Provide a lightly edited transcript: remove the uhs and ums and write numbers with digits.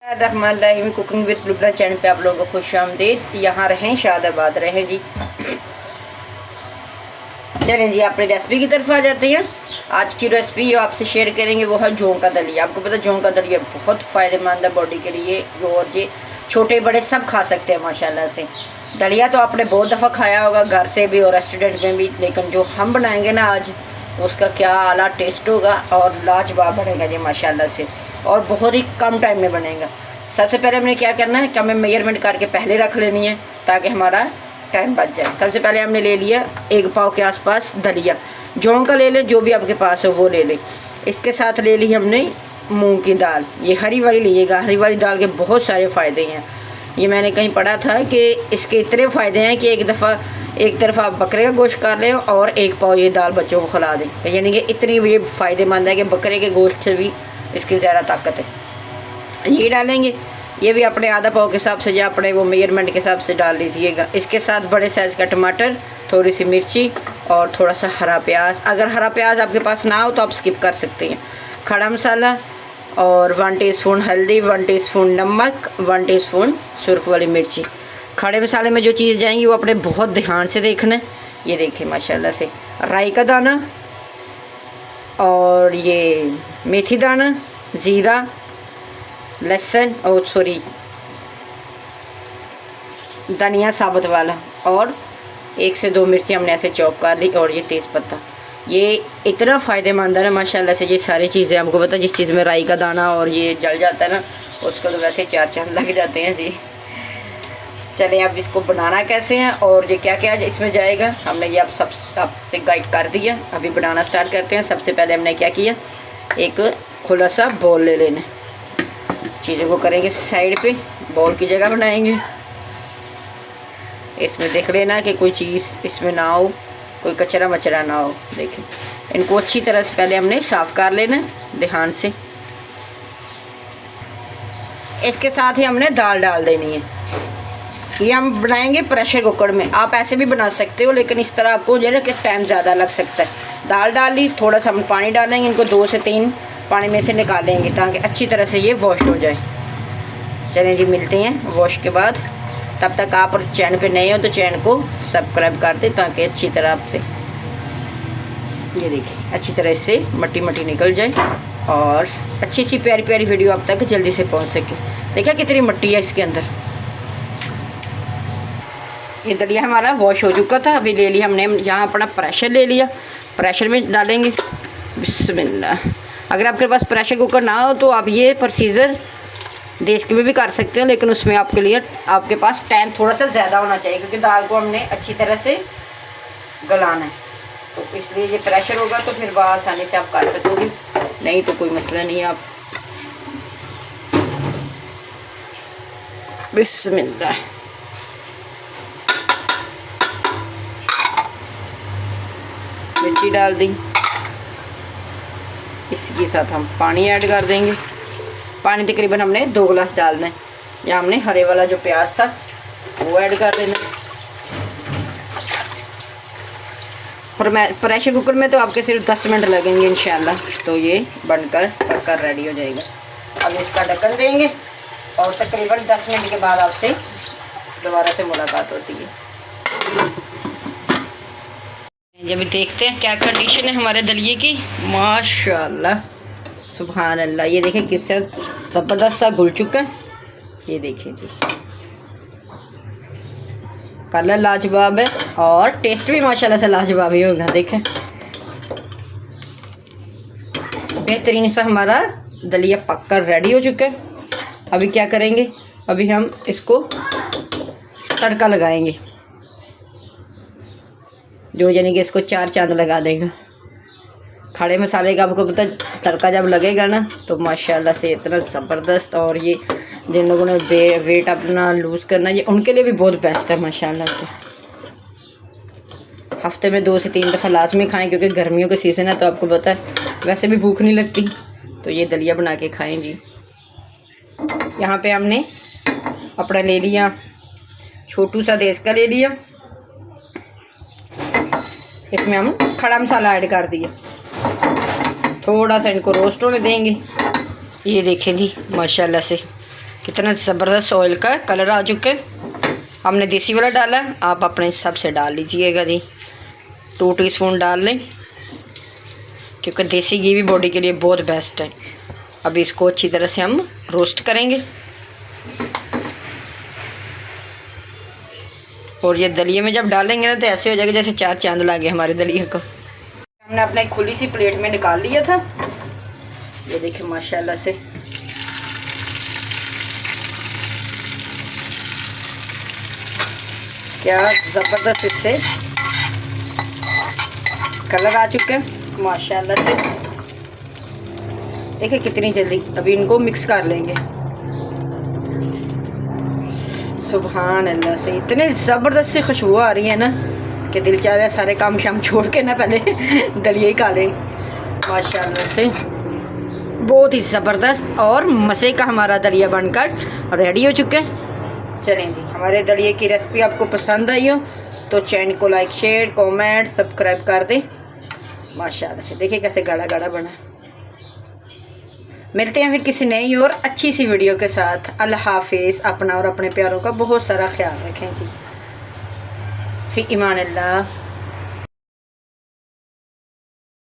Rahman Rahim cooking with Lubna channel पे आप लोगों को खुश आमदीद। यहाँ रहें शादाबाद रहें जी। चलें जी अपनी रेसिपी की तरफ आ जाते हैं। आज की रेसिपी जो आपसे शेयर करेंगे वो है जौ का दलिया। आपको पता है जौ का दलिया बहुत फ़ायदेमंद है बॉडी के लिए, और ये छोटे बड़े सब खा सकते हैं माशाल्लाह से। दलिया तो आपने बहुत दफ़ा खाया होगा घर से भी और रेस्टोरेंट में भी, लेकिन जो हम बनाएंगे ना आज उसका क्या आला टेस्ट होगा और लाजवाब बनेगा जी माशाल्लाह से, और बहुत ही कम टाइम में बनेगा। सबसे पहले हमने क्या करना है कि हमें मेजरमेंट करके पहले रख लेनी है ताकि हमारा टाइम बच जाए। सबसे पहले हमने ले लिया 1 पाव के आसपास दलिया, जौ का ले लें, जो भी आपके पास हो वो ले लें। इसके साथ ले ली हमने मूंग की दाल, ये हरी वाली लीजिएगा। हरी वाली दाल के बहुत सारे फ़ायदे हैं। ये मैंने कहीं पढ़ा था कि इसके इतने फ़ायदे हैं कि एक तरफ आप बकरे का गोश्त कर लें और 1 पाव ये दाल बच्चों को खिला दें, यानी कि इतनी ये फ़ायदेमंद है कि बकरे के गोश्त से भी इसकी ज़्यादा ताकत है। ये डालेंगे, ये भी अपने आधा पाव के हिसाब से या अपने वो मेजरमेंट के हिसाब से डाल लीजिएगा। इसके साथ बड़े साइज़ का टमाटर, थोड़ी सी मिर्ची और थोड़ा सा हरा प्याज। अगर हरा प्याज आपके पास ना हो तो आप स्किप कर सकते हैं। खड़ा मसाला और 1 टीस्पून हल्दी, 1 टीस्पून नमक, 1 टीस्पून सुर्ख वाली मिर्ची। खड़े मसाले में जो चीज़ जाएंगी वो अपने बहुत ध्यान से देखना है। ये देखें माशाल्लाह से राई का दाना और ये मेथी दाना, ज़ीरा, लहसुन और धनिया साबुत वाला, और 1 से 2 मिर्ची हमने ऐसे चॉप कर ली, और ये तेज़पत्ता। ये इतना फ़ायदेमंद है ना माशाल्लाह से, ये सारी चीज़ें आपको पता है। जिस चीज़ में राई का दाना और ये जल जाता है ना उसको तो वैसे 4 चांद लग जाते हैं जी। चलें अब इसको बनाना कैसे हैं और ये क्या क्या इसमें जाएगा हमने ये आप सब आपसे गाइड कर दिया। अभी बनाना स्टार्ट करते हैं। सबसे पहले हमने क्या किया, एक खुला सा बॉल ले लेना, चीज़ों को करेंगे साइड पे, बॉल की जगह बनाएंगे। इसमें देख लेना कि कोई चीज़ इसमें ना हो, कोई कचरा मचरा ना हो। देखें इनको अच्छी तरह से पहले हमने साफ़ कर लेना ध्यान से। इसके साथ ही हमने दाल डाल देनी है। ये हम बनाएंगे प्रेशर कुकर में, आप ऐसे भी बना सकते हो, लेकिन इस तरह आपको जो है कि टाइम ज़्यादा लग सकता है। दाल डाल ली, थोड़ा सा हम पानी डालेंगे, इनको 2 से 3 पानी में से निकालेंगे ताकि अच्छी तरह से ये वॉश हो जाए। चलें जी मिलते हैं वॉश के बाद। तब तक आप और चैनल पे नए हो तो चैनल को सब्सक्राइब कर दें ताकि अच्छी तरह आपसे ये देखिए अच्छी तरह से मट्टी मट्टी निकल जाए और अच्छी सी प्यारी प्यारी वीडियो आप तक जल्दी से पहुंच सके। देखिए कितनी मट्टी है इसके अंदर। ये दलिया हमारा वॉश हो चुका था। अभी ले लिया हमने यहाँ अपना प्रेशर ले लिया, प्रेशर में डालेंगे बिस्मिल्लाह। अगर आपके पास प्रेशर कुकर ना हो तो आप ये प्रोसीजर देश के में भी कर सकते हो, लेकिन उसमें आपके लिए आपके पास टाइम थोड़ा सा ज़्यादा होना चाहिए क्योंकि दाल को हमने अच्छी तरह से गलाना है। तो इसलिए ये प्रेशर होगा तो फिर वह आसानी से आप कर सकोगे, नहीं तो कोई मसला नहीं है। आप बिस्मिल्लाह मिर्ची डाल दी, इसके साथ हम पानी ऐड कर देंगे। पानी तकरीबन हमने 2 गिलास डालना है। या हमने हरे वाला जो प्याज था वो ऐड कर देना। और मैं प्रेशर कुकर में तो आपके सिर्फ 10 मिनट लगेंगे इंशाल्लाह, तो ये बनकर पककर रेडी हो जाएगा। अब इसका ढक्कन देंगे और तकरीबन 10 मिनट के बाद आपसे दोबारा से मुलाकात होती है। जब देखते हैं क्या कंडीशन है हमारे दलिये की। माशाल्लाह सुभान अल्लाह, ये देखें किस तरह ज़बरदस्त सा घुल चुका है। ये देखें जी कलर लाजवाब है और टेस्ट भी माशाल्लाह से लाजवाब ही होगा। देखें बेहतरीन सा हमारा दलिया पककर रेडी हो चुका है। अभी क्या करेंगे, अभी हम इसको तड़का लगाएंगे जो यानी कि इसको 4 चांद लगा देगा। खड़े मसाले का आपको पता तड़का जब लगेगा ना तो माशाल्लाह से इतना ज़बरदस्त, और ये जिन लोगों ने वेट अपना लूज़ करना ये उनके लिए भी बहुत बेस्ट है माशाल्लाह से। हफ्ते में 2 से 3 दफ़ा लाजमी खाएं क्योंकि गर्मियों का सीज़न है तो आपको पता है वैसे भी भूख नहीं लगती, तो ये दलिया बना के खाएं जी। यहाँ पे हमने अपना ले लिया छोटू सा देश का ले लिया, इसमें हम खड़ा मसाला ऐड कर दिया, थोड़ा सा इनको रोस्ट होने देंगे। ये देखें जी माशाल्लाह से कितना ज़बरदस्त ऑयल का कलर आ चुका है। हमने देसी वाला डाला, आप अपने हिसाब से डाल लीजिएगा जी। 2 टीस्पून डाल लें, क्योंकि देसी घी भी बॉडी के लिए बहुत बेस्ट है। अब इसको अच्छी तरह से हम रोस्ट करेंगे। और ये दलिए में जब डालेंगे ना तो ऐसे हो जाएगा जैसे 4 चांद लगे हमारे दलिए को। हमने अपना एक खुली सी प्लेट में निकाल लिया था, ये देखिए माशाल्लाह से। क्या ज़बरदस्त इससे कलर आ चुके हैं माशाल्लाह से। देखिए कितनी जल्दी। अभी इनको मिक्स कर लेंगे। सुभान अल्लाह से इतने ज़बरदस्त सी खुशबू आ रही है ना कि दिल चाह रहा है सारे काम शाम छोड़ के ना पहले दलिए ही खा लें माशाल्लाह से। बहुत ही ज़बरदस्त और मज़े का हमारा दलिया बनकर रेडी हो चुका है। चलें जी, हमारे दलिए की रेसिपी आपको पसंद आई हो तो चैनल को लाइक शेयर कमेंट सब्सक्राइब कर दें माशाल्लाह से। देखिए कैसे गाढ़ा गाढ़ा बना। मिलते हैं फिर किसी नई और अच्छी सी वीडियो के साथ। अल्लाह हाफिज़। अपना और अपने प्यारों का बहुत सारा ख्याल रखें जी। फ़ी ईमान अल्लाह।